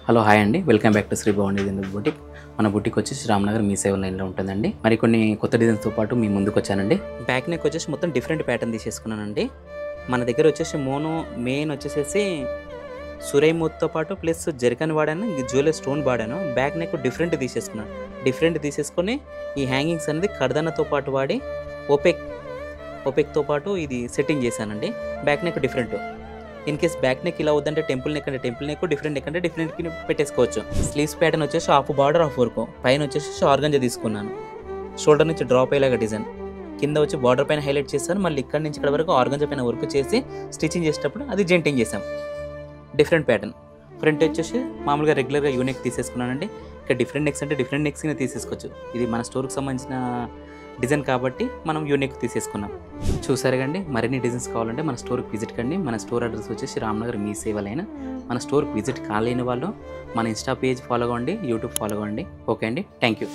Hello hi అండి, welcome back to Sri Bhavani boutique. మన boutique వచ్చేసి రామ్నగర్ మీ సేవ లైన్లో ఉంటుందండి. మరి కొన్ని కొత్త డిజైన్స్తో పాటు మీ ముందుకు వచ్చానండి. బ్యాక్ నెక్ వచ్చేసి మొత్తం డిఫరెంట్ ప్యాటర్న్ తీసేసుకున్నానండి. మన దగ్గర వచ్చేసి మెయిన్ వచ్చేసేసి సురైమూత్తో పాటు ప్లస్ జర్కన్ వాడాను, జ్యువెలరీ స్టోన్ వాడాను. బ్యాక్ నెక్ డిఫరెంట్ తీసేసుకొని ఈ హ్యాంగింగ్స్ అనేది కర్దనతో పాటు వాడి ఓపెక్తో పాటు ఇది సెట్టింగ్ చేశానండి. Back neck different. In case back neck ఇలా వద్దంటే టెంపుల్ నెక్ డిఫరెంట్ నెక్ అంటే డిఫరెంట్ పెట్టేసుకోవచ్చు. స్లీవ్స్ ప్యాటర్న్ వచ్చేసి హాఫ్ బార్డర్ హాఫ్ వర్క్, పైన వచ్చేసి ఆర్గంజా తీసుకున్నాను. షోల్డర్ నుంచి డ్రాప్ అయ్యేలాగా డిజైన్, కింద వచ్చి బార్డర్ పైన హైలైట్ చేశాను. మళ్ళీ ఇక్కడ నుంచి ఇక్కడ వరకు ఆర్గంజా పైన వర్క్ చేసి స్టిచ్చింగ్ చేసేటప్పుడు అది జెంటింగ్ చేసాం. Different pattern. ఫ్రంట్ వచ్చేసి మామూలుగా రెగ్యులర్గా యూనిక్ తీసేసుకున్నానండి. ఇక్కడ డిఫరెంట్ నెక్స్ అంటే డిఫరెంట్ నెక్స్ తీసేసుకోవచ్చు. ఇది మన స్టోర్కి సంబంధించిన డిజైన్ కాబట్టి మనం యూనిక్ తీసేసుకున్నాం. చూసారు కండి. మరిన్ని డిజైన్స్ కావాలంటే మన స్టోర్కి విజిట్ కండి. మన స్టోర్ అడ్రస్ వచ్చేసి రామ్నగర్ మీ సేవ లైన్. మన స్టోర్కి విజిట్ కాలేని వాళ్ళు మన ఇన్స్టా పేజ్ ఫాలో అవ్వండి, యూట్యూబ్ ఫాలో అవ్వండి. ఓకే అండి, థ్యాంక్ యూ.